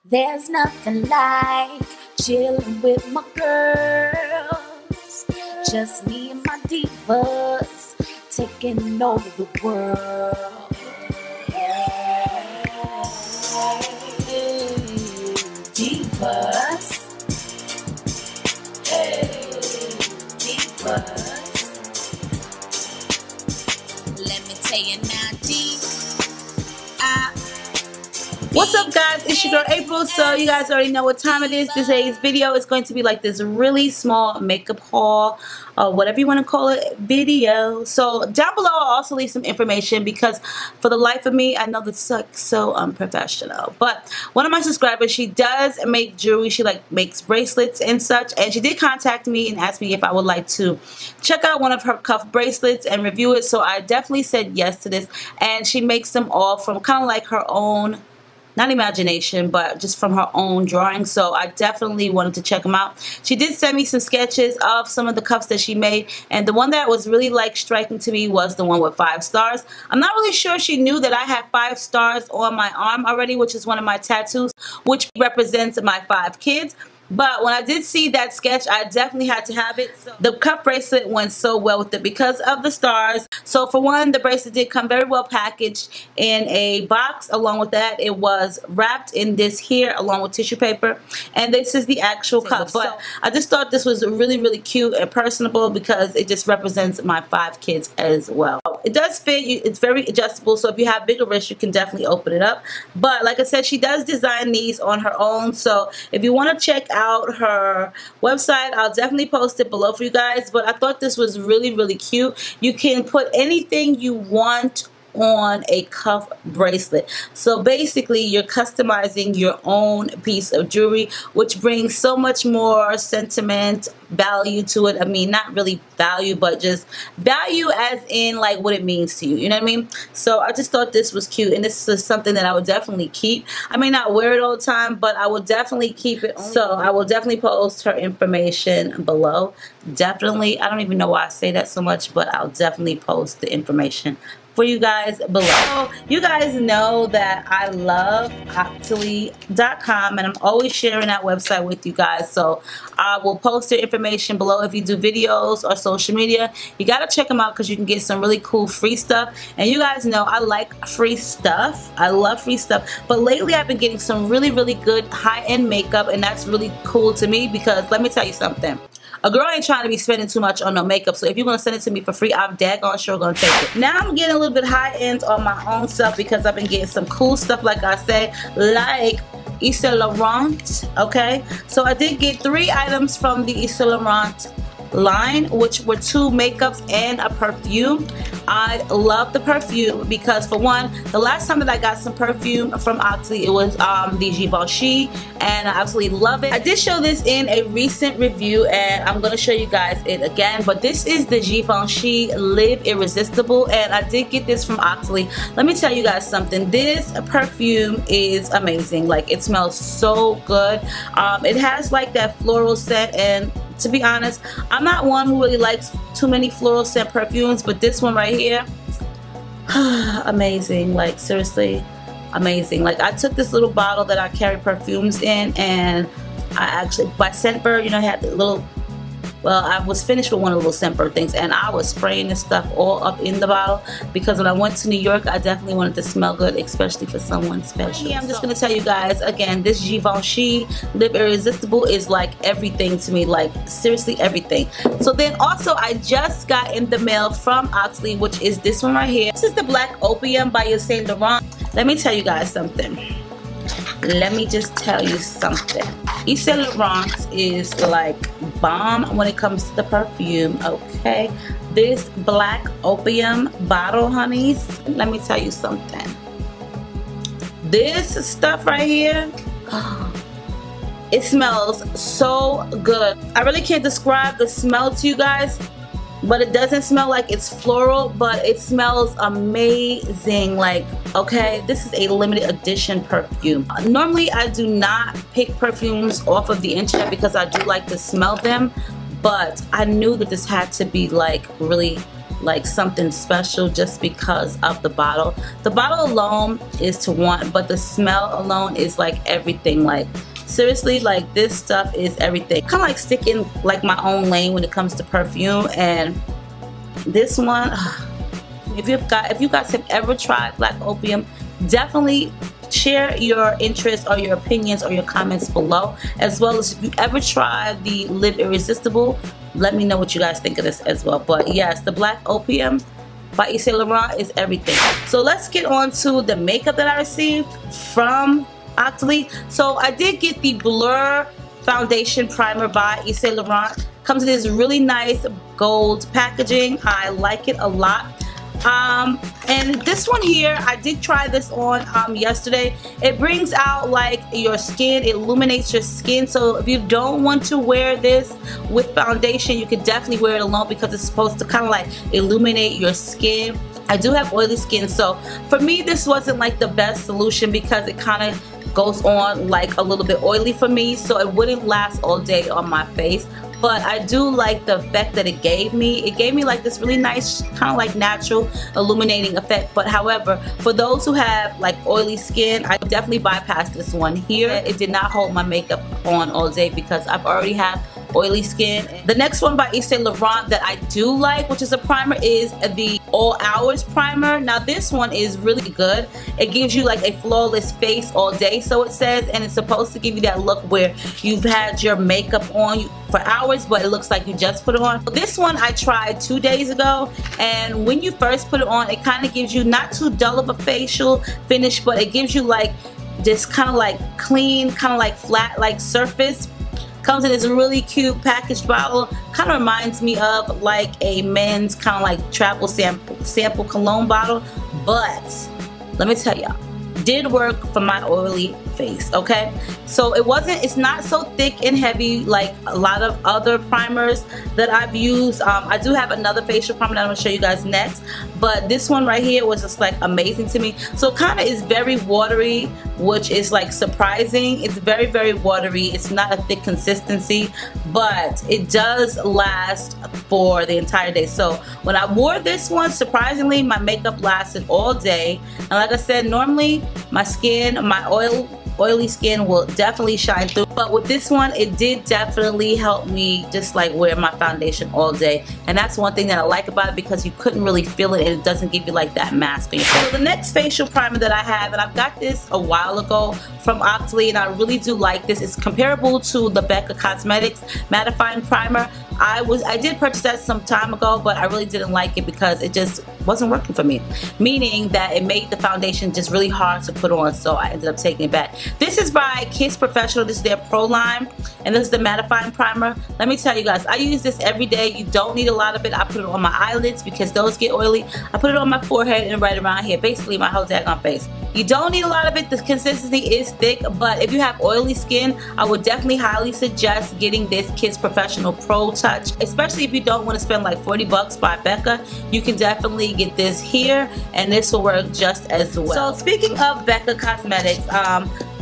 There's nothing like chilling with my girls. Just me and my divas taking over the world. Divas. Hey, divas. Let me tell you now, What's up, guys? It's your girl April. So you guys already know what time it is. Today's video is going to be like this really small makeup haul, or whatever you want to call it, video. So down below I'll also leave some information, because for the life of me, I know this sucks so unprofessional, but one of my subscribers, she does make jewelry. She makes bracelets and such, and she did contact me and asked me if I would like to check out one of her cuff bracelets and review it. So I definitely said yes to this, and she makes them all from kind of like her own, not imagination, but just from her own drawing. So I definitely wanted to check them out. She did send me some sketches of some of the cuffs that she made, and the one that was really striking to me was the one with 5 stars. I'm not really sure she knew that I had 5 stars on my arm already, which is one of my tattoos, which represents my 5 kids. But when I did see that sketch, I definitely had to have it. So the cuff bracelet went so well with it because of the stars. So for one, the bracelet did come very well packaged in a box. Along with that, it was wrapped in this here along with tissue paper. And this is the actual cuff. But I just thought this was really cute and personable, because it just represents my 5 kids as well. It does fit. It's very adjustable, so if you have bigger wrists, you can definitely open it up. But like I said, she does design these on her own. So if you want to check out her website, I'll definitely post it below for you guys. But I thought this was really cute. You can put anything you want on a cuff bracelet. So basically you're customizing your own piece of jewelry, which brings so much more sentiment, value to it. I mean, not really value, but just value as in like what it means to you, you know what I mean? So I just thought this was cute, and this is something that I would definitely keep. I may not wear it all the time, but I will definitely keep it. So I will definitely post her information below. Definitely. I don't even know why I say that so much, but I'll definitely post the information for you guys below. So you guys know that I love Octoly.com, and I'm always sharing that website with you guys. So I will post the information below. If you do videos or social media, you gotta check them out, because you can get some really cool free stuff. And you guys know I like free stuff. I love free stuff. But lately I've been getting some really good high-end makeup, and that's really cool to me, because let me tell you something. A girl ain't trying to be spending too much on no makeup, so if you're going to send it to me for free, I'm daggone sure going to take it. Now I'm getting a little bit high-end on my own stuff, because I've been getting some cool stuff, like I said, like Yves Saint Laurent, okay? So I did get 3 items from the Yves Saint Laurent line, which were 2 makeups and a perfume. I love the perfume because, for one, the last time that I got some perfume from Octoly, it was the Givency, and I absolutely love it. I did show this in a recent review, and I'm going to show you guys it again, but this is the Givency Live Irresistible, and I did get this from Octoly. Let me tell you guys something. This perfume is amazing. Like, it smells so good. It has like that floral scent, and to be honest, I'm not one who really likes too many floral scent perfumes, but this one right here, amazing. Like, seriously, amazing. Like, I took this little bottle that I carry perfumes in, and I actually, by Scentbird, you know, I had the little, well, I was finished with one of the little Scentbird things, and I was spraying this stuff all up in the bottle, because when I went to New York, I definitely wanted to smell good, especially for someone special. Yeah, I'm just going to tell you guys, again, this Givency Live Irresistible is like everything to me, like seriously everything. So then also, I just got in the mail from Octoly, which is this one right here. This is the Black Opium by Yves Saint Laurent. Let me tell you guys something. Let me just tell you something. Yves Saint Laurent is like bomb when it comes to the perfume, okay? This Black Opium bottle, honeys, let me tell you something. This stuff right here, it smells so good. I really can't describe the smell to you guys, but it doesn't smell like it's floral, but it smells amazing. Like, okay, this is a limited edition perfume. Normally I do not pick perfumes off of the internet, because I do like to smell them, but I knew that this had to be like really like something special just because of the bottle. The bottle alone is to want, but the smell alone is like everything. Like seriously, like this stuff is everything. Kind of like sticking like my own lane when it comes to perfume. And this one, if you guys have ever tried Black Opium, definitely share your interests or your opinions or your comments below, as well as if you ever tried the Live Irresistible, let me know what you guys think of this as well. But yes, the Black Opium by Yves Saint Laurent is everything. So let's get on to the makeup that I received from Octoly. So I did get the Blur Foundation Primer by Yves Saint Laurent. Comes in this really nice gold packaging. I like it a lot. And this one here, I did try this on yesterday. It brings out like your skin, it illuminates your skin. So if you don't want to wear this with foundation, you can definitely wear it alone because it's supposed to kind of like illuminate your skin. I do have oily skin, so for me this wasn't like the best solution because it kind of goes on like a little bit oily for me, so it wouldn't last all day on my face. But I do like the effect that it gave me. It gave me like this really nice kind of like natural illuminating effect. But however, for those who have like oily skin, I definitely bypassed this one here. It did not hold my makeup on all day because I've already have oily skin. The next one by Yves Saint Laurent that I do like, which is a primer, is the All Hours primer. Now this one is really good. It gives you like a flawless face all day, so it says, and it's supposed to give you that look where you've had your makeup on for hours but it looks like you just put it on. This one I tried 2 days ago, and when you first put it on, it kind of gives you not too dull of a facial finish, but it gives you like this kind of like clean, kind of like flat like surface. Comes in this really cute packaged bottle. Kind of reminds me of like a men's kind of like travel sample cologne bottle. But let me tell y'all, did work for my oily face, okay? So it's not so thick and heavy like a lot of other primers that I've used. I do have another facial primer that I'm gonna show you guys next, but this one right here was just like amazing to me. So it kind of is very watery, which is like surprising. It's very, very watery. It's not a thick consistency, but it does last for the entire day. So when I wore this one, surprisingly, my makeup lasted all day. And like I said, normally my skin, my oily skin will definitely shine through, but with this one it did definitely help me just like wear my foundation all day. And that's one thing that I like about it, because you couldn't really feel it and it doesn't give you like that mask on your face. So the next facial primer that I have, and I've got this a while ago from Octoly, and I really do like this. It's comparable to the Becca Cosmetics mattifying primer. I did purchase that some time ago, but I really didn't like it because it just wasn't working for me, meaning that it made the foundation just really hard to put on, so I ended up taking it back. This is by Kiss Professional. This is their Pro line, and this is the mattifying primer. Let me tell you guys, I use this every day. You don't need a lot of it. I put it on my eyelids because those get oily. I put it on my forehead and right around here, basically my whole daggone face. You don't need a lot of it. The consistency is thick, but if you have oily skin, I would definitely highly suggest getting this Kiss Professional Pro Touch, especially if you don't want to spend like 40 bucks by Becca. You can definitely get this here, and this will work just as well. So speaking of Becca Cosmetics,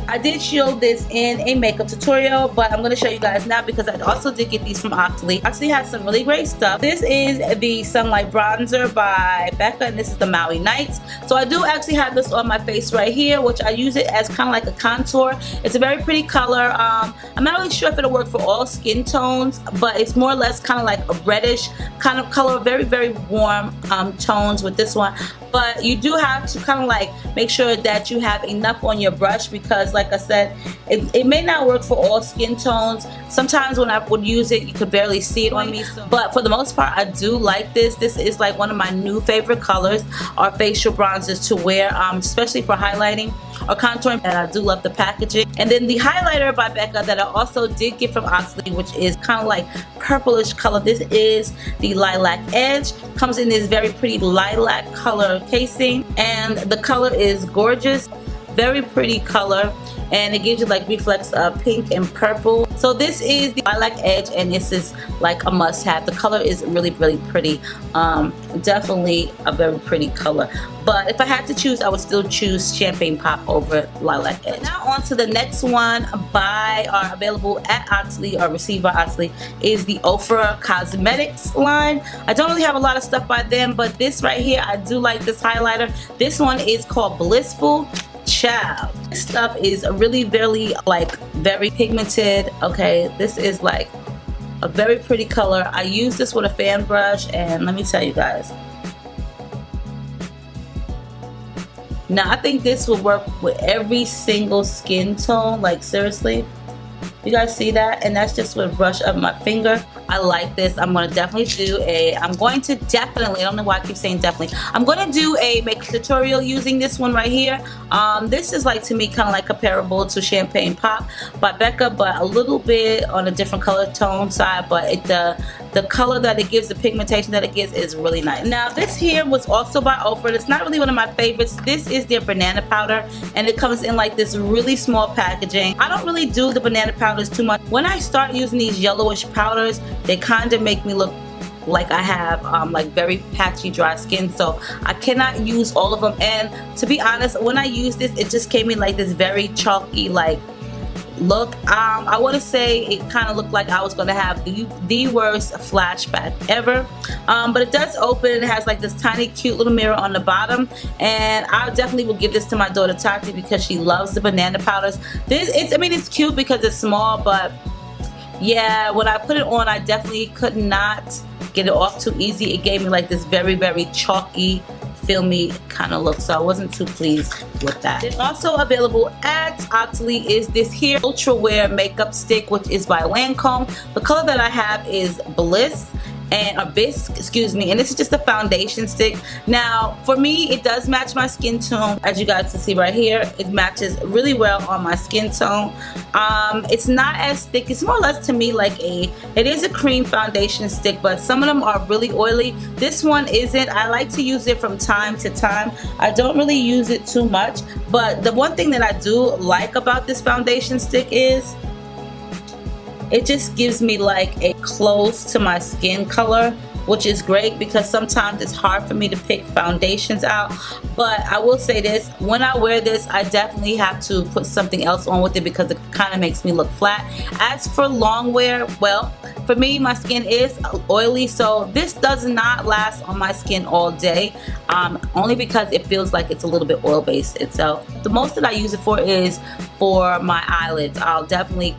I did show this in a makeup tutorial, but I'm going to show you guys now because I also did get these from Octoly. Octoly has some really great stuff. This is the Sunlight Bronzer by Becca, and this is the Maui Nights. So I do actually have this on my face right here, which I use it as kind of like a contour. It's a very pretty color. I'm not really sure if it'll work for all skin tones, but it's more or less kind of like a reddish kind of color, very, very warm tones with this one. But you do have to kind of like make sure that you have enough on your brush, because like I said, it may not work for all skin tones. Sometimes when I would use it, you could barely see it on me. But for the most part, I do like this. This is like one of my new favorite colors, or facial bronzers to wear, especially for highlighting or contouring, and I do love the packaging. And then the highlighter by Becca that I also did get from Octoly, which is kind of like purplish color. This is the Lilac Edge. Comes in this very pretty lilac color casing, and the color is gorgeous. Very pretty color, and it gives you like reflex of pink and purple. So this is the lilac edge, and this is like a must-have. The color is really pretty. Definitely a very pretty color. But if I had to choose, I would still choose Champagne Pop over Lilac Edge. Now on to the next one by or available at Oxley or received by Oxley is the Ofra Cosmetics line. I don't really have a lot of stuff by them, but this right here, I do like this highlighter. This one is called Blissful Child. This stuff is really very pigmented. Okay, this is like a very pretty color. I use this with a fan brush, and let me tell you guys, now I think this will work with every single skin tone, like seriously. You guys see that? And that's just with a brush of my finger. I like this. I'm going to definitely do I don't know why I keep saying definitely. I'm going to do a makeup tutorial using this one right here. This is like, to me, kind of like comparable to Champagne Pop by Becca, but a little bit on a different color tone side, but the color that it gives, the pigmentation that it gives is really nice. Now this here was also by Ofra. It's not really one of my favorites. This is their banana powder, and it comes in like this really small packaging. I don't really do the banana powders too much. When I start using these yellowish powders, they kind of make me look like I have like very patchy dry skin, so I cannot use all of them. And to be honest, when I used this, it just came in like this very chalky like look. I want to say it kind of looked like I was going to have the worst flashback ever, but it does open. It has like this tiny cute little mirror on the bottom, and I definitely will give this to my daughter Tati because she loves the banana powders. I mean it's cute because it's small, but yeah, when I put it on, I definitely could not get it off too easy. It gave me like this very chalky, filmy kind of look, so I wasn't too pleased with that. Then also available at Oxley is this here Ultra Wear makeup stick, which is by Lancome. The color that I have is Bliss and Bisque, excuse me, and this is just a foundation stick. Now for me, it does match my skin tone, as you guys can see right here. It matches really well on my skin tone. It's not as thick. It's more or less to me like it is a cream foundation stick, but some of them are really oily. This one isn't. I like to use it from time to time. I don't really use it too much, but the one thing that I do like about this foundation stick is it just gives me like a close to my skin color, which is great because sometimes it's hard for me to pick foundations out. But I will say this, when I wear this, I definitely have to put something else on with it because it kind of makes me look flat. As for long wear, well, for me, my skin is oily, so this does not last on my skin all day, only because it feels like it's a little bit oil based itself. The most that I use it for is for my eyelids. I'll definitely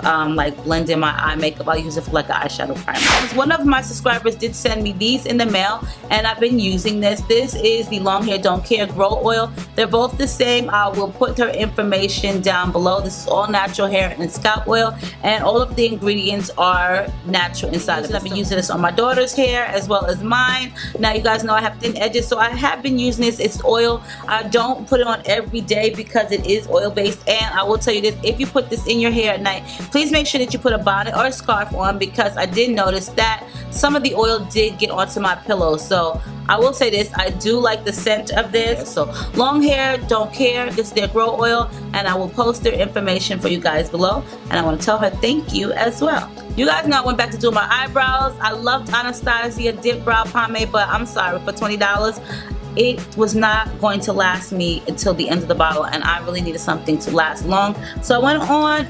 like blend in my eye makeup. I'll use it for like an eyeshadow primer. One of my subscribers did send me these in the mail, and I've been using this. This is the Long Hair Don't Care Grow Oil. They're both the same. I will put her information down below. This is all natural hair and scalp oil, and all of the ingredients are natural inside of it. I've been using this on my daughter's hair as well as mine. Now you guys know I have thin edges, so I have been using this. It's oil. I don't put it on every day because it is oil based, and I will tell you this, if you put this in your hair at night, please make sure that you put a bonnet or a scarf on, because I did notice that some of the oil did get onto my pillow. So I will say this, I do like the scent of this. So Long Hair Don't Care, this is their grow oil, and I will post their information for you guys below, and I want to tell her thank you as well. You guys know I went back to do my eyebrows. I loved Anastasia Dip Brow Pomade, but I'm sorry, for $20 it was not going to last me until the end of the bottle, and I really needed something to last long. So I went on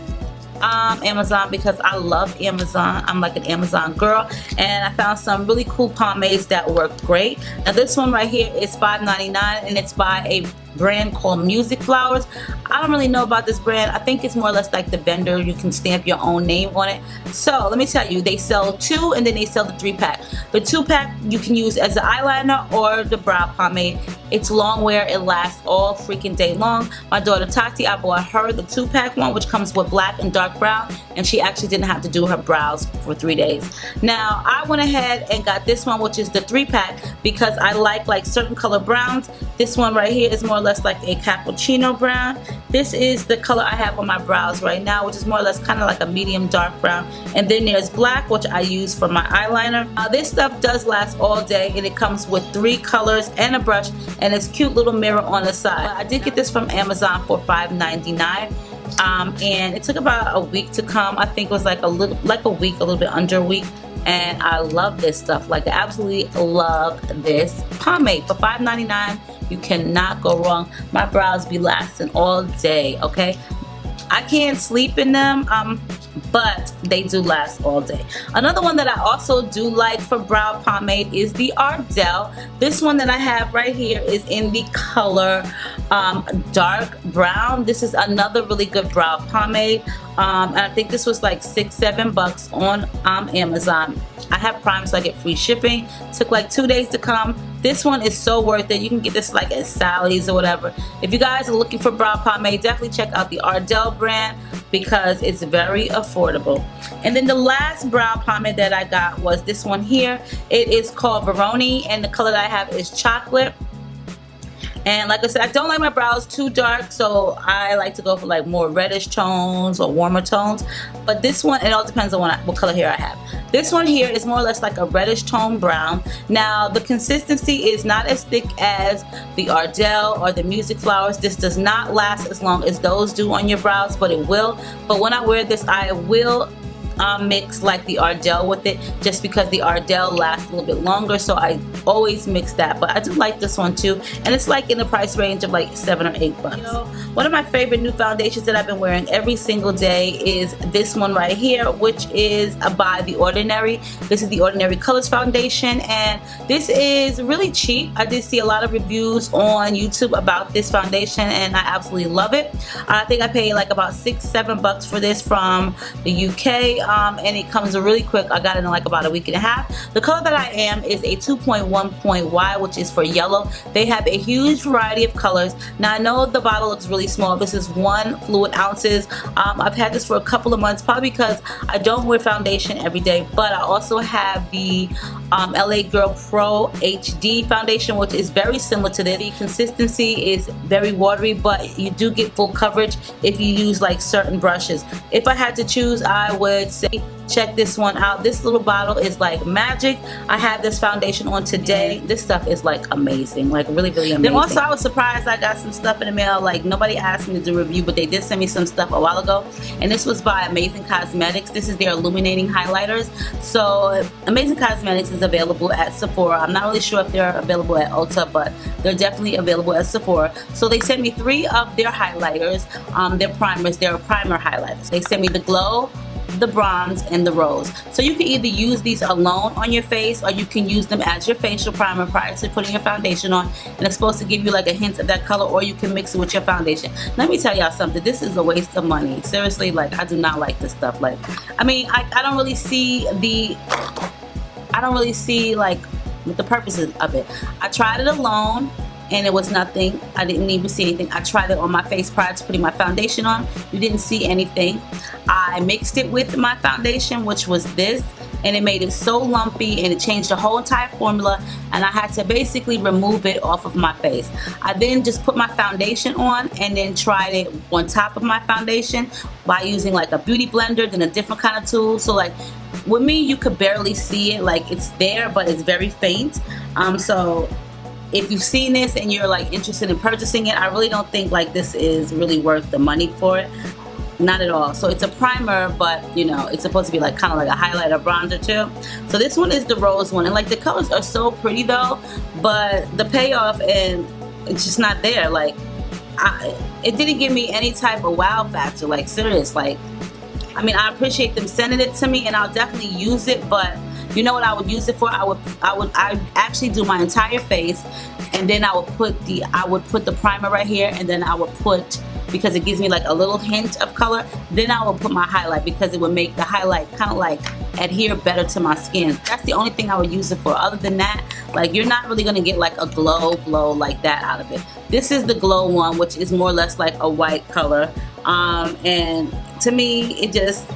Amazon because I love Amazon. I'm like an Amazon girl, and I found some really cool pomades that worked great. Now this one right here is $5.99, and it's by a brand called Music Flowers. I don't really know about this brand. I think it's more or less like the vendor. You can stamp your own name on it. So let me tell you, they sell 2 and then they sell the 3-pack. The 2-pack you can use as an eyeliner or the brow pomade. It's long wear. It lasts all freaking day long. My daughter Tati, I bought her the 2-pack one, which comes with black and dark brown, and she actually didn't have to do her brows for 3 days. Now I went ahead and got this one, which is the 3-pack, because I like certain color browns. This one right here is more less like a cappuccino brown. This is the color I have on my brows right now, which is more or less kind of like a medium dark brown. And then there's black, which I use for my eyeliner. This stuff does last all day, and it comes with 3 colors and a brush and this cute little mirror on the side. I did get this from Amazon for $5.99. And it took about a week to come. I think it was like a little bit under a week. And I love this stuff. Like, I absolutely love this pomade. For $5.99, you cannot go wrong. My brows be lasting all day, okay? I can't sleep in them, but they do last all day. Another one that I also do like for brow pomade is the Ardell. This one that I have right here is in the color dark brown. This is another really good brow pomade. And I think this was like $6-7 on Amazon. I have Prime, so I get free shipping. Took like 2 days to come. This one is so worth it. You can get this like at Sally's or whatever. If you guys are looking for brow pomade, definitely check out the Ardell brand because it's very affordable. And then the last brow pomade that I got was this one here. It is called Veroni, and the color that I have is chocolate. And like I said, I don't like my brows too dark, so I like to go for like more reddish tones or warmer tones. But this one, it all depends on what color hair I have. This one here is more or less like a reddish tone brown. Now, the consistency is not as thick as the Ardell or the Music Flowers. This does not last as long as those do on your brows, but it will. But when I wear this, I will mix like the Ardell with it, just because the Ardell lasts a little bit longer, so I always mix that. But I do like this one too, and it's like in the price range of like $7 or $8. One of my favorite new foundations that I've been wearing every single day is this one right here, which is by The Ordinary. This is the Ordinary Colors foundation, and this is really cheap. I did see a lot of reviews on YouTube about this foundation, and I absolutely love it. I think I paid like about $6-7 for this from the UK. And it comes really quick. I got it in like about a week and a half. The color that I am is a 2.1.Y, which is for yellow. They have a huge variety of colors. Now, I know the bottle looks really small. This is 1 fluid ounces. I've had this for a couple of months, probably because I don't wear foundation every day, but I also have the LA Girl Pro HD foundation, which is very similar to this. The consistency is very watery, but you do get full coverage if you use like certain brushes. If I had to choose, I would say check this one out. This little bottle is like magic. I have this foundation on today. This stuff is like amazing, like really amazing. Then also, I was surprised I got some stuff in the mail. Like, nobody asked me to do a review, but they did send me some stuff a while ago, and this was by Amazing Cosmetics. This is their illuminating highlighters. So Amazing Cosmetics is available at Sephora. I'm not really sure if they're available at Ulta, but they're definitely available at Sephora. So they sent me 3 of their highlighters, their primers. They're primer highlighters. They sent me the Glow, the Bronze, and the Rose. So you can either use these alone on your face, or you can use them as your facial primer prior to putting your foundation on, and it's supposed to give you like a hint of that color, or you can mix it with your foundation. Let me tell y'all something, this is a waste of money. Seriously, like, I do not like this stuff. Like, I mean, I don't really see like what the purpose of it. I tried it alone, and it was nothing. I didn't even see anything. I tried it on my face prior to putting my foundation on. You didn't see anything. I mixed it with my foundation, which was this, and it made it so lumpy, and it changed the whole entire formula, and I had to basically remove it off of my face. I then just put my foundation on and then tried it on top of my foundation by using like a beauty blender, then a different kind of tool. So like with me, you could barely see it. Like, it's there, but it's very faint. So if you've seen this and you're like interested in purchasing it, I really don't think like this is really worth the money for it. Not at all. So it's a primer, but you know, it's supposed to be like kind of like a highlighter bronzer too. So this one is the Rose one, and like the colors are so pretty though, but the payoff, and it's just not there. Like, it didn't give me any type of wow factor. Like, serious. Like, I mean, I appreciate them sending it to me, and I'll definitely use it, but you know what I would use it for? I would actually do my entire face, and then I would put the primer right here, and then I would put, because it gives me like a little hint of color, then I would put my highlight, because it would make the highlight kind of like adhere better to my skin. That's the only thing I would use it for. Other than that, like, you're not really gonna get like a glow like that out of it. This is the Glow one, which is more or less like a white color, and to me, it just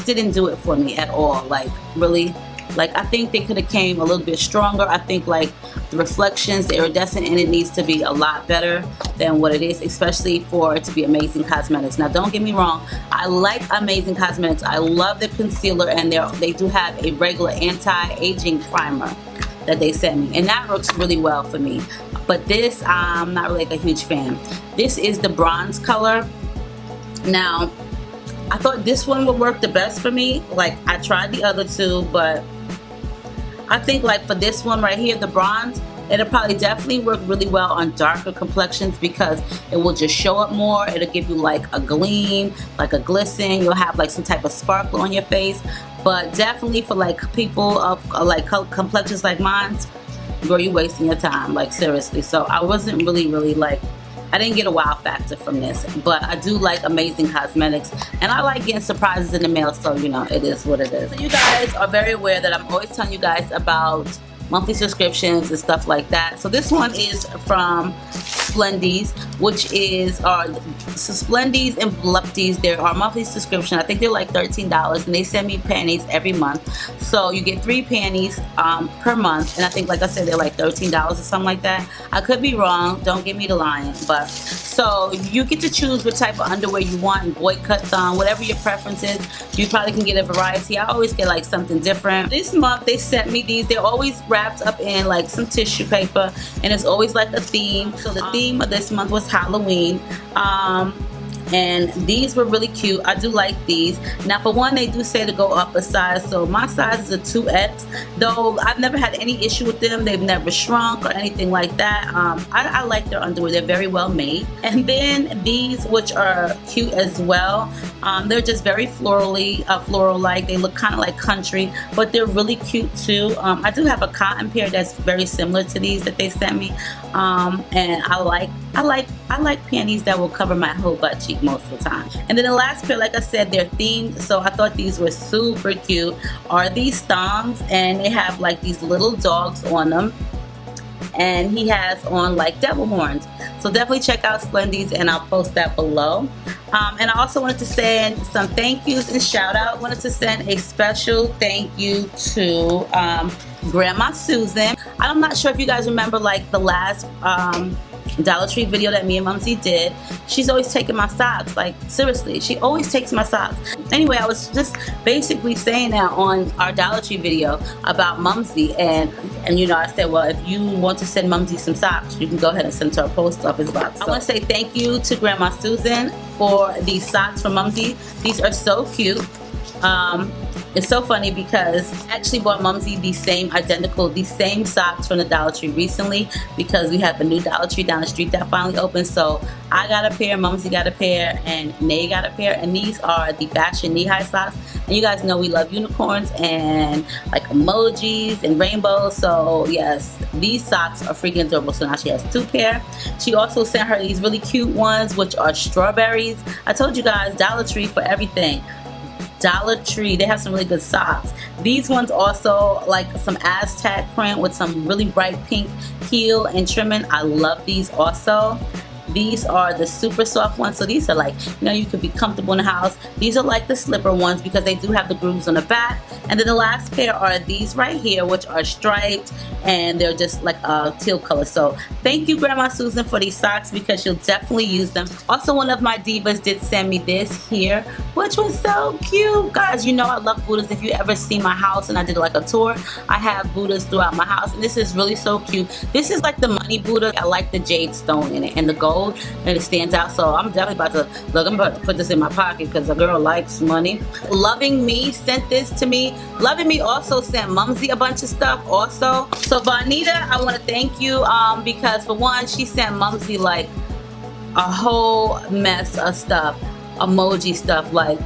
didn't do it for me at all. Like, really, Like, I think they could have came a little bit stronger. I think like the reflections, the iridescent in it needs to be a lot better than what it is, especially for it to be Amazing Cosmetics. Now, don't get me wrong, I like Amazing Cosmetics. I love the concealer, and they do have a regular anti-aging primer that they sent me, and that works really well for me. But this, I'm not really like a huge fan. This is the bronze color. Now, I thought this one would work the best for me. Like, I tried the other two, but I think like for this one right here, the bronze, it'll probably definitely work really well on darker complexions because it will just show up more. It'll give you like a gleam, like a glisten. You'll have like some type of sparkle on your face. But definitely for like people of like complexions like mine, girl, you wasting your time, like seriously. So I wasn't really like, I didn't get a wow factor from this, but I do like Amazing Cosmetics, and I like getting surprises in the mail, so you know, it is what it is. So you guys are very aware that I'm always telling you guys about monthly subscriptions and stuff like that. So this one is from Splendies, which is Splendies and LYFTs. There are monthly subscription. I think they're like $13, and they send me panties every month. So you get 3 panties per month, and I think, like I said, they're like $13 or something like that. I could be wrong. Don't get me to lying, but so you get to choose what type of underwear you want, boy cut, thong, whatever your preference is. You probably can get a variety. I always get like something different. This month they sent me these. They're always wrapped up in like some tissue paper, and it's always like a theme. So the theme of this month was Halloween, and these were really cute. I do like these. Now, for one, they do say to go up a size, so my size is a 2X, though I've never had any issue with them. They've never shrunk or anything like that. I like their underwear. They're very well made. And then these, which are cute as well, they're just very floral-like. They look kind of like country, but they're really cute too. I do have a cotton pair that's very similar to these that they sent me, and I like panties that will cover my whole butt cheek most of the time. And then the last pair, like I said, they're themed, so I thought these were super cute. Are these thongs, and they have like these little dogs on them, and he has on like devil horns. So definitely check out Splendies, and I'll post that below. And I also wanted to send some thank yous and shout out. Wanted to send a special thank you to Grandma Susan. I'm not sure if you guys remember like the last Dollar Tree video that Me and Mumsy did. She's always taking my socks, like seriously, she always takes my socks. Anyway, I was just basically saying that on our Dollar Tree video about Mumsy, and you know, I said, well, if you want to send Mumsy some socks, you can go ahead and send to our post office box. So I want to say thank you to Grandma Susan for these socks from Mumsy. These are so cute. It's so funny because I actually bought Mumsy these same socks from the Dollar Tree recently, because we have a new Dollar Tree down the street that finally opened. So I got a pair, Mumsy got a pair, and Nay got a pair, and these are the fashion knee-high socks. And you guys know we love unicorns and like emojis and rainbows, so yes, these socks are freaking adorable. So now she has 2 pair. She also sent her these really cute ones, which are strawberries. I told you guys, Dollar Tree for everything. Dollar Tree, they have some really good socks. These ones also like some Aztec print with some really bright pink heel and trimming. I love these also. These are the super soft ones, so these are like, you know, you could be comfortable in the house. These are like the slipper ones because they do have the grooves on the back. And then the last pair are these right here, which are striped, and they're just like a teal color. So thank you, Grandma Susan, for these socks, because she'll definitely use them. Also, one of my divas did send me this here, which was so cute. Guys, you know I love Buddhas. If you ever see my house and I did like a tour, I have Buddhas throughout my house, and this is really so cute. This is like the money Buddha. I like the jade stone in it and the gold, and it stands out. So I'm definitely about to look. I'm about to put this in my pocket because a girl likes money. Loving Me sent this to me. Loving Me also sent Mumsy a bunch of stuff also. So Vanita, I want to thank you because for one, she sent Mumsy like a whole mess of stuff, emoji stuff. Like,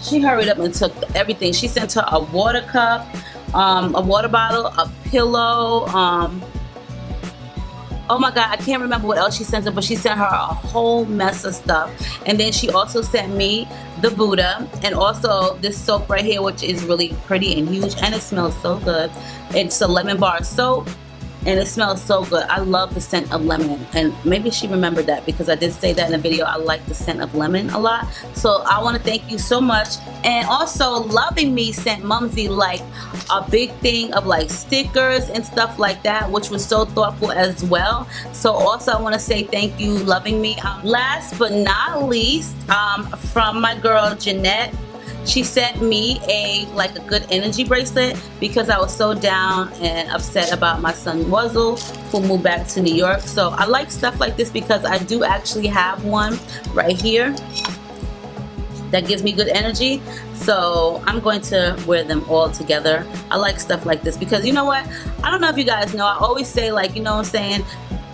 she hurried up and took everything. She sent her a water cup, a water bottle, a pillow, oh my god, I can't remember what else she sent her, but she sent her a whole mess of stuff. And then she also sent me the Buddha, and also this soap right here, which is really pretty and huge, and it smells so good. It's a lemon bar soap. and it smells so good. I love the scent of lemon, and maybe she remembered that because I did say that in the video. I like the scent of lemon a lot, so I want to thank you so much. And also, Loving Me sent Mumsy like a big thing of like stickers and stuff like that, which was so thoughtful as well. So also I want to say thank you, Loving Me. Last but not least, from my girl Jeanette, she sent me a good energy bracelet because I was so down and upset about my son Wuzzle, who moved back to New York. So I like stuff like this because I do actually have one right here that gives me good energy. So I'm going to wear them all together. I like stuff like this because, you know what, I don't know if you guys know, I always say, like, you know what I'm saying,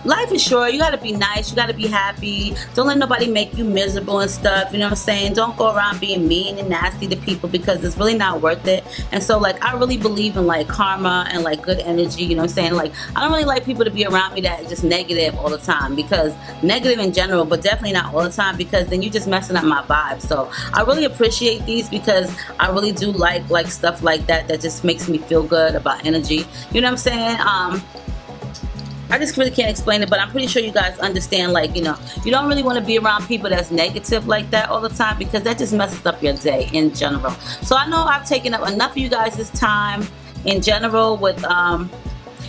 life is short. You gotta be nice, you gotta be happy. Don't let nobody make you miserable and stuff, you know what I'm saying? Don't go around being mean and nasty to people because it's really not worth it. And so, like, I really believe in like karma and like good energy, you know what I'm saying? Like, I don't really like people to be around me that are just negative all the time, because negative in general, but definitely not all the time, because then you just messing up my vibe. So I really appreciate these because I really do like stuff like that that just makes me feel good about energy, you know what I'm saying? I just really can't explain it, but I'm pretty sure you guys understand, like, you know, you don't really want to be around people that's negative like that all the time, because that just messes up your day in general. So I know I've taken up enough of you guys' time in general with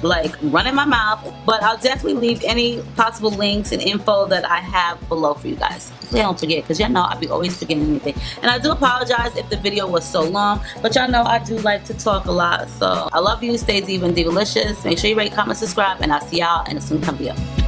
like running my mouth, but I'll definitely leave any possible links and info that I have below for you guys. Hopefully I don't forget, because y'all know I'll be always forgetting anything. And I do apologize if the video was so long, but y'all know I do like to talk a lot. So I love you. Stay diva and divalicious. Make sure you rate, comment, subscribe, and I'll see y'all in a soon-come video.